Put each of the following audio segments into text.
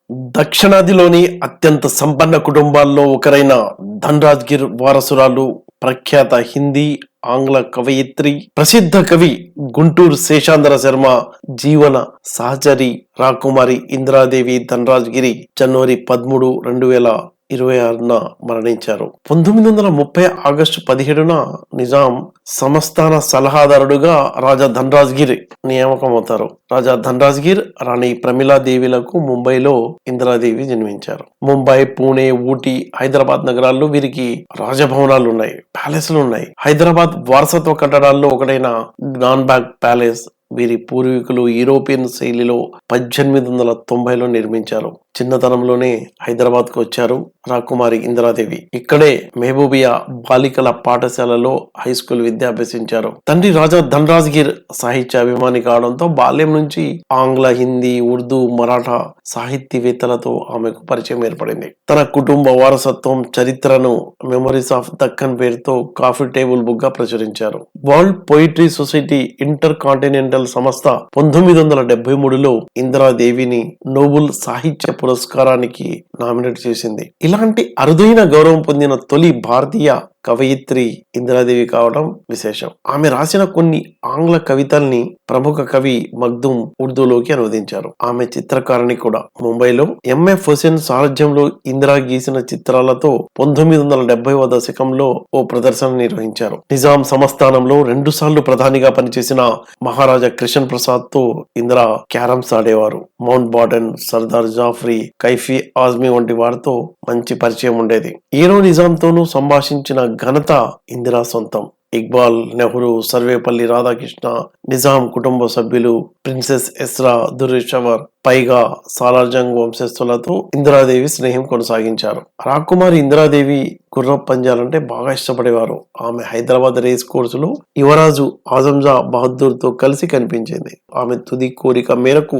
దక్షిణాదిలోని అత్యంత సంపన్న కుటుంబాల్లో ఒకరైన ధన్‌రాజ్ గిర్ వారసురాలు, ప్రఖ్యాత హిందీ, ఆంగ్ల కవయిత్రి, ప్రసిద్ధ కవి గుంటూరు శేషాంధ్ర శర్మ జీవన సహచరి రాకుమారి ఇందిరాదేవి ధన్‌రాజ్ గిరి జనవరి 13, 2026న మరణించారు. 1930 ఆగస్టు 17న నిజాం సంస్థాన సలహాదారుడుగా రాజా ధన్‌రాజ్ గిర్ నియామకమవుతారు. రాజా ధన్‌రాజ్ గిర్, రాణి ప్రమిళాదేవిలకు ముంబైలో ఇందిరాదేవి జన్మించారు. ముంబై, పూణే, ఊటీ, హైదరాబాద్ నగరాల్లో వీరికి రాజభవనాలు ఉన్నాయి, ప్యాలెస్లు ఉన్నాయి. హైదరాబాద్ వారసత్వ కట్టడాల్లో ఒకటైన జ్ఞాన్బాగ్ ప్యాలెస్ వీరి పూర్వీకులు యూరోపియన్ శైలిలో 1890లో నిర్మించారు. చిన్నతనంలోనే హైదరాబాద్ కు వచ్చారు రాకుమారి ఇందిరాదేవి. ఇక్కడే మెహబూబియా బాలికల పాఠశాలలో హై స్కూల్ విద్య అభ్యసించారు. తండ్రి రాజా ధన్‌రాజ్ గిర్ సాహిత్య అభిమాని కావడంతో బాల్యం నుంచి ఆంగ్ల, హిందీ, ఉర్దూ, మరాఠా సాహితీవేత్తలతో ఆమెకు పరిచయం ఏర్పడింది. తన కుటుంబ వారసత్వం చరిత్రను మెమరీస్ ఆఫ్ దక్కన్ పేరుతో కాఫీ టేబుల్ బుక్ గా ప్రచురించారు. World poetry society inter continental సంస్థ 1973లో ఇందిరాదేవిని నోబెల్ సాహిత్య పురస్కారానికి నామినేట్ చేసింది. ఇలాంటి అరుదైన గౌరవం పొందిన తొలి భారతీయ కవయిత్రి ఇందిరాదేవి కావడం విశేషం. ఆమె రాసిన కొన్ని ఆంగ్ల కవితల్ని ప్రముఖ కవి మగ్దుమ్ ఉర్దూలోకి అనువదించారు. ఆమె చిత్రకారిణి కూడా. ముంబైలో ఎంఎఫ్ హుసేన్ సారథ్యంలో ఇందిరా గీసిన చిత్రాలతో 1970వ దశకంలో ఓ ప్రదర్శన నిర్వహించారు. నిజాం సంస్థానంలో 2 సార్లు ప్రధానిగా పనిచేసిన మహారాజా కృష్ణ ప్రసాద్ తో ఇందిరా క్యారమ్స్ ఆడేవారు. మౌంట్ బాటన్, సర్దార్ జాఫ్రీ, కైఫీ ఆజ్మీ వంటి వారితో మంచి పరిచయం ఉండేది. ఏరో నిజాంతోనూ సంభాషించిన ఘనత ఇందిరా సొంతం. ఇక్బాల్, నెహ్రూ, సర్వేపల్లి రాధాకృష్ణ, నిజాం కుటుంబ సభ్యులు, ప్రిన్సెస్ ఎస్రా దుర్రేషవర్, పైగా సాలార్జంగ్ వంశస్థులతో ఇందిరాదేవి స్నేహం కొనసాగించారు. రాకుమారి ఇందిరాదేవి గుర్రపు పంజాలంటే బాగా ఇష్టపడేవారు. ఆమె హైదరాబాద్ రేస్ కోర్సులో యువరాజు ఆజంజా బహదూర్ తో కలిసి కనిపించింది. ఆమె తుది కోరిక మేరకు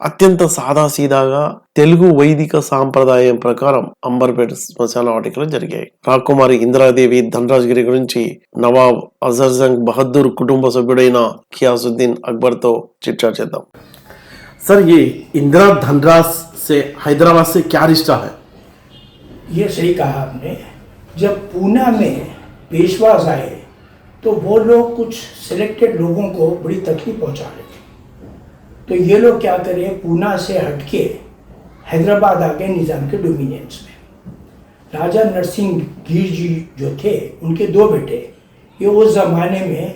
అత్యంత సాదాసీదాగా తెలుగు వైదిక సాంప్రదాయం ప్రకారం అంబర్పేట శ్మశాన వాటికలు జరిగాయి. రాకుమారి ఇందిరాదేవి ధన్‌రాజ్ గిరి గురించి నవాబ్ అజర్జంగ్ బహదూర్ కుటుంబ సభ్యుడైన ఘియాసుద్దీన్ అక్బర్ తో చిట్చాట్ చేద్దాం. सर, ये इंदिरा धनराज से हैदराबाद से क्या रिश्ता है? ये सही कहा आपने। जब पूना में पेशवाज आए तो वो लोग कुछ सिलेक्टेड लोगों को बड़ी तकलीफ पहुंचा रहे थे, तो ये लोग क्या करें, पूना से हटके हैदराबाद आ गए निज़ाम के डोमिनियंस में। राजा नरसिंह गिर जी जो थे, उनके 2 बेटे, ये उस ज़माने में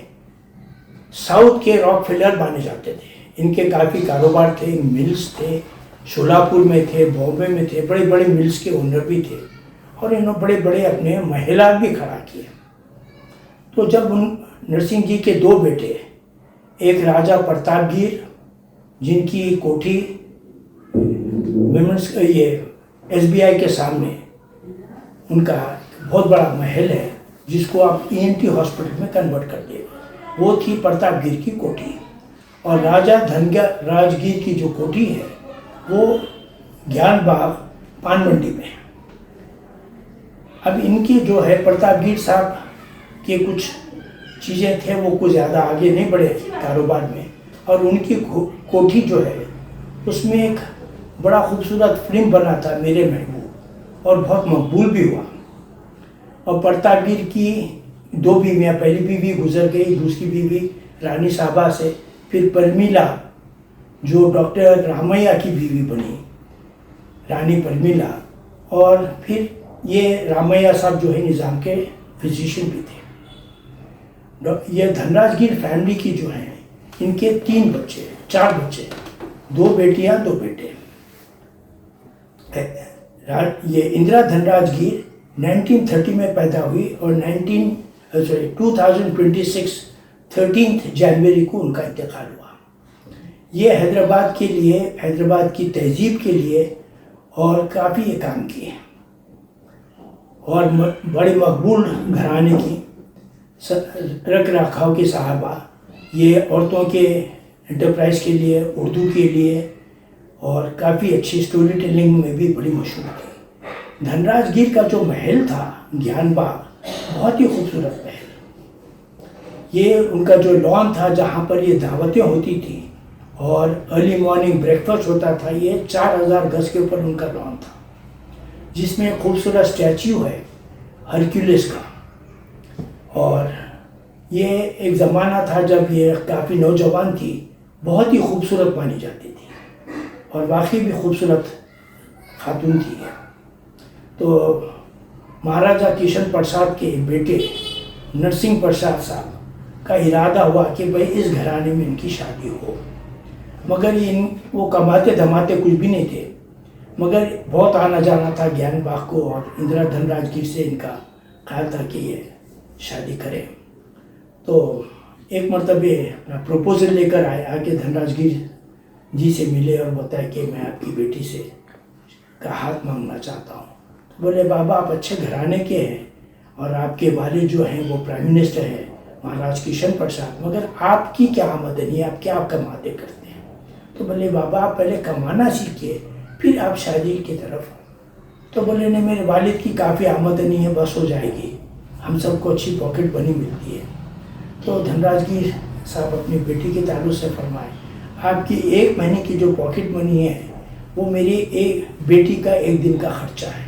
साउथ के रॉकफेलर माने जाते थे। इनके काफ़ी कारोबार थे, मिल्स थे, शोलापुर में थे, बॉम्बे में थे, बड़े बड़े मिल्स के ओनर भी थे, और इन्होंने बड़े बड़े अपने महलात भी खड़ा किए। तो जब उन नरसिंह जी के 2 बेटे, एक राजा प्रताप गिर जिनकी कोठी विमेंस ये SBI के सामने उनका बहुत बड़ा महल है, जिसको आप EMT हॉस्पिटल में कन्वर्ट कर देगा, वो थी प्रताप गिर की कोठी। और राजा धनराज गिर की जो कोठी है वो ज्ञान बाग पान मंडी में है। अब इनकी जो है प्रताप गिर साहब के कुछ चीज़ें थे, वो कुछ ज़्यादा आगे नहीं बढ़े कारोबार में, और उनकी कोठी जो है उसमें एक बड़ा खूबसूरत फिल्म बना था मेरे महबूब, और बहुत मकबूल भी हुआ। और प्रताप गिर की 2 बीवियाँ, पहली बीवी गुजर गई, दूसरी बीवी रानी साहबा से, फिर परमीला जो डॉक्टर रामैया की बीवी बनी, रानी परमीला, और फिर ये रामैया साहब जो है निज़ाम के फिजिशियन भी थे। ये धनराज गिर फैमिली की जो हैं, इनके 3 बच्चे, 4 बच्चे, 2 बेटियां 2 बेटे। ये इंदिरा धनराज गिर 1930 में पैदा हुई, और 2026 13 जनवरी को उनका इंतकाल हुआ। ये हैदराबाद के लिए, हैदराबाद की तहजीब के लिए और काफ़ी ये काम किए, और बड़े मकबूल घराने की रख रखाव की साहबा, ये औरतों के एंटरप्राइज के लिए, उर्दू के लिए, और काफ़ी अच्छी स्टोरी टेलिंग में भी बड़ी मशहूर थी। धनराज गिर का जो महल था ज्ञान बाग, बहुत ही खूबसूरत महल। ये उनका जो लॉन था जहाँ पर ये दावतें होती थी, और अर्ली मॉर्निंग ब्रेकफास्ट होता था। ये 4000 गज के ऊपर उनका लॉन था, जिसमें खूबसूरत स्टैच्यू है हरक्यूलिस का। और ये एक ज़माना था जब ये काफ़ी नौजवान थी, बहुत ही खूबसूरत मानी जाती थी और वाकई भी खूबसूरत खातून थी। तो महाराजा किशन प्रसाद के बेटे नरसिंह प्रसाद साहब का इरादा हुआ कि भाई इस घराने में इनकी शादी हो, मगर वो कमाते धमाते कुछ भी नहीं थे, मगर बहुत आना जाना था ज्ञान बाग को और इंदिरा धनराजगीर से इनका ख्याल था कि ये शादी करें। तो एक मरतबे अपना प्रपोजल लेकर आए, आके धनराजगीर जी से मिले और बताया कि मैं आपकी बेटी से का हाथ मांगना चाहता हूँ। तो बोले बाबा आप अच्छे घराने के हैं और आपके वालिद जो हैं वो प्राइम मिनिस्टर हैं महाराज किशन प्रसाद, मगर आपकी क्या आमदनी है, आप क्या कमाते करते हैं? तो बोले बाबा आप पहले कमाना सीखिए फिर आप शादी की तरफ। तो बोले नहीं मेरे वालिद की काफ़ी आमदनी है, बस हो जाएगी, हम सबको अच्छी पॉकेट मनी मिलती है। तो धनराजगीर साहब अपनी बेटी के ताल्लुक से फरमाए आपकी 1 महीने की जो पॉकेट मनी है वो मेरी एक बेटी का 1 दिन का खर्चा है।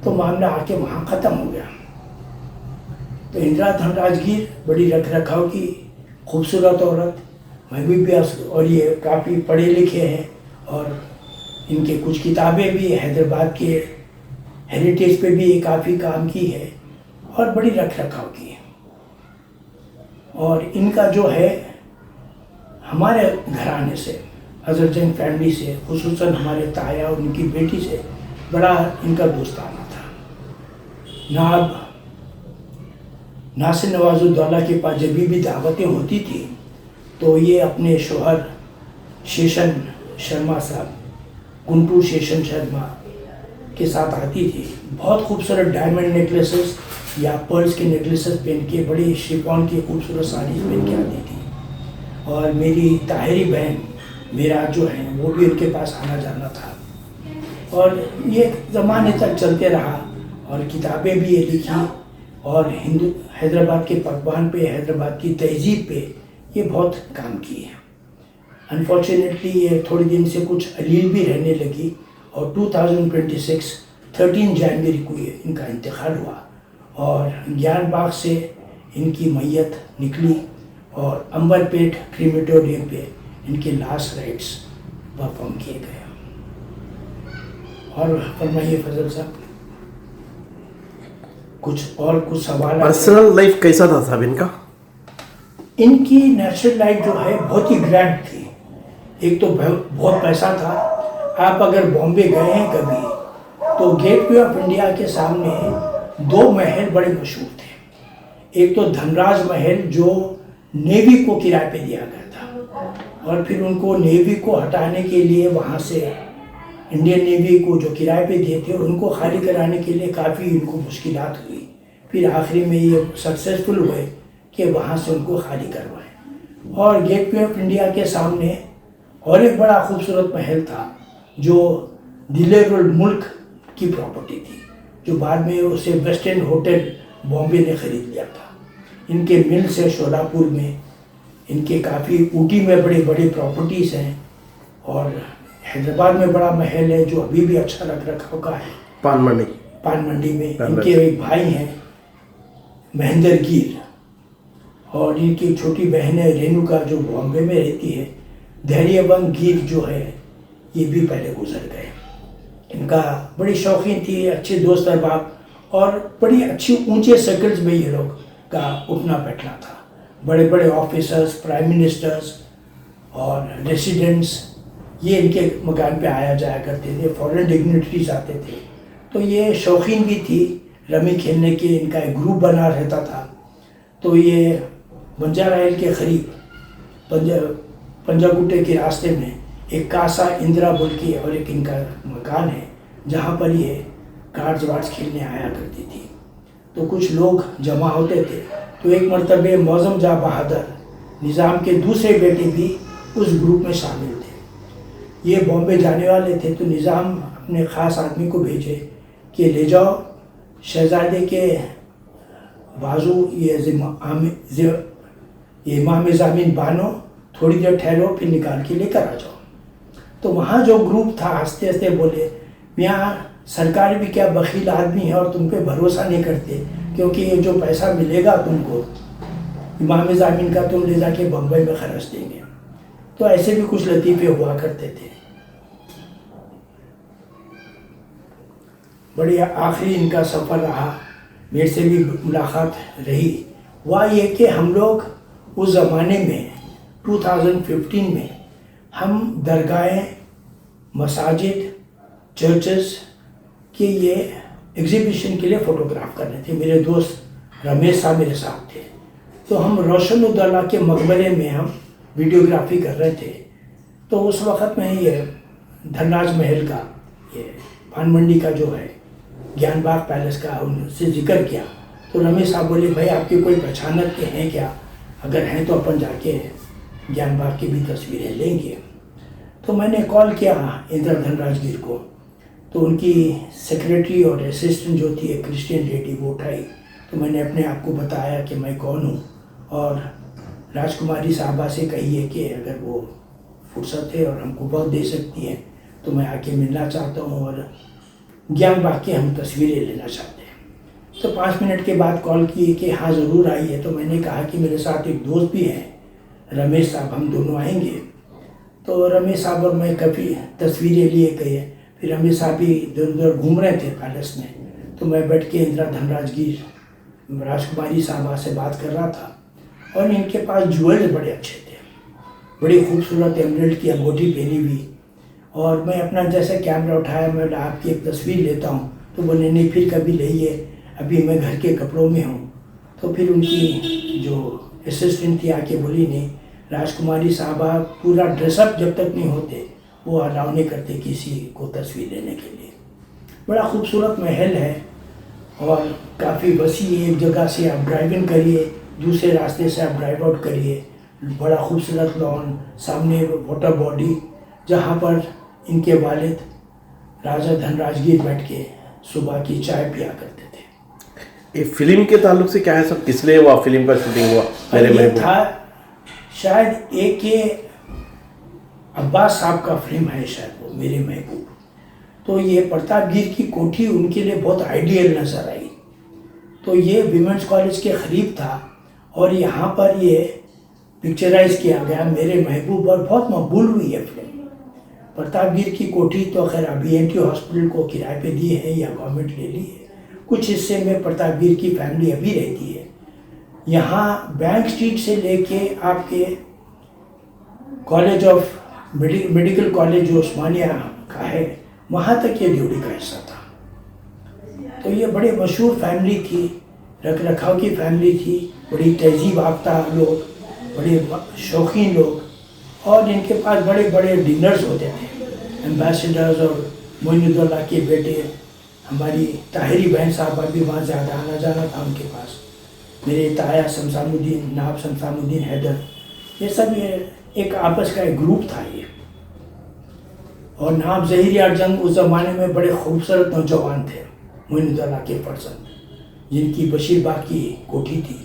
तो मामला आके वहाँ ख़त्म हो गया। तो इंदिरा धनराजगीर बड़ी रख रखाव की खूबसूरत औरत, महबूबिया, और ये काफ़ी पढ़े लिखे हैं और इनके कुछ किताबें भी हैदराबाद के हेरिटेज पे भी काफ़ी काम की है और बड़ी रख रखाव की है। और इनका जो है हमारे घराने से, अजरजंग फैमिली से, खुसूसन हमारे ताया और उनकी बेटी से बड़ा इनका दोस्ताना था। नाब नासिर नवाजुद्दौला के पास जब भी दावतें होती थी तो ये अपने शोहर शेषन शर्मा साहब, गुंटूर शेषन शर्मा के साथ आती थी। बहुत खूबसूरत डायमंड नेकलेसेस या पर्ल्स के नेकलेसेस पहन के, बड़ी शिफॉन की खूबसूरत साड़ीज पहन के आती थी। और मेरी ताहिरी बहन मेरा जो है वो भी उनके पास आना जाना था और ये ज़माने तक चलते रहा। और किताबें भी ये लिखी और हिंदू हैदराबाद के पकवान पे, हैदराबाद की तहजीब पे ये बहुत काम की है। अनफॉर्चुनेटली ये थोड़ी दिन से कुछ अलील भी रहने लगी और 2026 13 जनवरी को ये इनका इंतकाल हुआ और ज्ञान बाग से इनकी मैयत निकली और अंबरपेट क्रीमेटोरियम पे इनके लास्ट राइट्स परफॉर्म किए गए। और फरमाइए फजल साहब, कुछ सवाल? पर्सनल लाइफ कैसा था साहब इनका? इनकी नेचुरल लाइफ जो है बहुत ही ग्रैंड थी। एक तो बहुत पैसा था। आप अगर बॉम्बे गए हैं कभी तो गेटवे ऑफ इंडिया के सामने 2 महल बड़े मशहूर थे। एक तो धनराज महल जो नेवी को किराए पे दिया गया था और फिर उनको नेवी को हटाने के लिए वहाँ से इंडियन नेवी को जो किराए पे दिए थे उनको खाली कराने के लिए काफ़ी इनको मुश्किलात हुई। फिर आखिरी में ये सक्सेसफुल हुए कि वहाँ से उनको खाली करवाएं। और गेटवे ऑफ इंडिया के सामने और एक बड़ा खूबसूरत महल था जो दिलेरुल मुल्क की प्रॉपर्टी थी, जो बाद में उसे वेस्ट एंड होटल बॉम्बे ने ख़रीद लिया था। इनके मिल से शोलापुर में, इनके काफ़ी ऊटी में बड़े बड़े प्रॉपर्टीज़ हैं और हैदराबाद में बड़ा महल है जो अभी भी अच्छा रख रखाव का है, पान मंडी में। इनके एक भाई हैं महेंद्र गिर और इनकी छोटी बहन है रेणुका जो बॉम्बे में रहती है। धैर्यबंद गिर जो है ये भी पहले गुजर गए। इनका बड़ी शौकीन थी, अच्छे दोस्त अहबाब और बड़ी अच्छी ऊंचे सर्कल्स में ये लोग का उठना बैठना था। बड़े बड़े ऑफिसर्स, प्राइम मिनिस्टर्स और रेसिडेंट्स ये इनके मकान पे आया जाया करते थे। फॉरेन डिग्निटरीज आते थे। तो ये शौकीन भी थी रमी खेलने की। इनका एक ग्रुप बना रहता था। तो ये बंजारा हिल के करीब पंजागुट्टे के रास्ते में एक कासा इंदिरा बोल के और एक इनका मकान है जहाँ पर ये कार्ड्स वार्ड्स खेलने आया करती थी। तो कुछ लोग जमा होते थे। तो एक मरतबे मौज़म जा बहादुर निज़ाम के दूसरे बेटे भी उस ग्रुप में शामिल थे। ये बॉम्बे जाने वाले थे तो निज़ाम अपने ख़ास आदमी को भेजे कि ले जाओ शहज़ादे के बाजू ये इमाम ज़मीन बानो, थोड़ी देर ठहरो फिर निकाल के लेकर आ जाओ। तो वहाँ जो ग्रुप था हंसते हंसते बोले, यहाँ सरकार भी क्या बखील आदमी है और तुम पे भरोसा नहीं करते, क्योंकि ये जो पैसा मिलेगा तुमको इमाम ज़ामिन का तुम ले जाके बम्बई में खर्च देंगे। तो ऐसे भी कुछ लतीफ़े हुआ करते थे। बड़ी आखिरी इनका सफ़र रहा, मेरे से भी मुलाकात रही। हुआ ये कि हम लोग उस ज़माने में 2015 में हम दरगाहें, मसाजिद, चर्चेस के ये एग्ज़िबिशन के लिए फ़ोटोग्राफ कर रहे थे। मेरे दोस्त रमेश साहब मेरे साथ थे। तो हम रोशन उद्दौला के मकबरे में हम वीडियोग्राफी कर रहे थे। तो उस वक़्त में ये धनराज महल का, ये पान मंडी का जो है ज्ञान बाग पैलेस का, उनसे जिक्र किया। तो रमेश साहब बोले, भाई आपकी कोई पहचानक के हैं क्या? अगर हैं तो अपन जाके ज्ञान बाग की भी तस्वीरें लेंगे। तो मैंने कॉल किया इंदिरा धनराजगीर को। तो उनकी सेक्रेटरी और असिस्टेंट जो थी एक क्रिश्चियन लेडी, वो उठाई। तो मैंने अपने आप को बताया कि मैं कौन हूँ, और राजकुमारी साहबा से कहिए कि अगर वो फुर्सत है और हमको वक्त दे सकती हैं तो मैं आके मिलना चाहता हूँ और ज्ञान बाग की हम तस्वीरें लेना चाहते हैं। तो 5 मिनट के बाद कॉल किए कि हाँ ज़रूर आइए। तो मैंने कहा कि मेरे साथ एक दोस्त भी हैं, रमेश साहब, हम दोनों आएंगे। तो रमेश साहब और मैं काफ़ी तस्वीरें लिए गए। फिर रमेश साहब भी इधर उधर घूम रहे थे पैलेस में। तो मैं बैठ के इंदिरा धनराजगीर राजकुमारी साहबा से बात कर रहा था, और इनके पास ज्वेल्स बड़े अच्छे थे, बड़ी खूबसूरत एमरल्ड की अंगूठी पहनी हुई। और मैं अपना जैसे कैमरा उठाया, मैं आपकी एक तस्वीर लेता हूँ। तो बोले नहीं, फिर कभी लइए, अभी मैं घर के कपड़ों में हूँ। तो फिर उनकी जो असिस्टेंट थी आके बोली, नहीं राजकुमारी साहबा पूरा ड्रेसअप जब तक नहीं होते वो अलाउ नहीं करते किसी को तस्वीर लेने के लिए। बड़ा खूबसूरत महल है और काफ़ी वसी है। एक जगह से आप ड्राइव इन करिए, दूसरे रास्ते से आप ड्राइव आउट करिए। बड़ा खूबसूरत लॉन, सामने वाटर बॉडी, जहाँ पर इनके वालिद राजा धनराजगीर बैठ के सुबह की चाय पिया करते थे। ये फिल्म के ताल्लुक से क्या है सब, किस लिए हुआ फिल्म का शूटिंग हुआ? मेरे ये महबूब था शायद एक ये अब्बास साहब का फिल्म है शायद, वो मेरे महबूब। तो ये प्रतापगीर की कोठी उनके लिए बहुत आइडियल नज़र आई। तो ये विमेंस कॉलेज के करीब था और यहाँ पर ये पिक्चराइज किया गया मेरे महबूब, और बहुत मकबूल हुई है फिल्म। प्रतापगीर की कोठी तो खैर अभी BNT हॉस्पिटल को किराए पे दी है या गवर्नमेंट ले ली है। कुछ हिस्से में प्रतापगीर की फैमिली अभी रहती है। यहाँ बैंक स्ट्रीट से लेके आपके कॉलेज ऑफ मेडिकल कॉलेज जो उस्मानिया का है, वहाँ तक ये ड्यूटी का हिस्सा था। तो ये बड़े मशहूर फैमिली थी, रख रखाव की फैमिली थी, बड़ी तहजीब याफ्ता लोग, बड़े शौकीन लोग, और इनके पास बड़े बड़े डिनर्स होते थे। एम्बेसडर्स और मोइनुद्दौला के बेटे, हमारी ताहिरी बहन साहबा भी वहाँ ज़्यादा आना जाना था उनके पास। मेरे ताया शमशामुद्दीन, नाब शमशामुद्दीन हैदर, ये सब ये एक आपस का एक ग्रुप था ये। और नाब ज़हीर यार जंग उस ज़माने में बड़े खूबसूरत नौजवान थे, मोइनुद्दौला के पर्सन, जिनकी बशीर बाग की कोठी थी।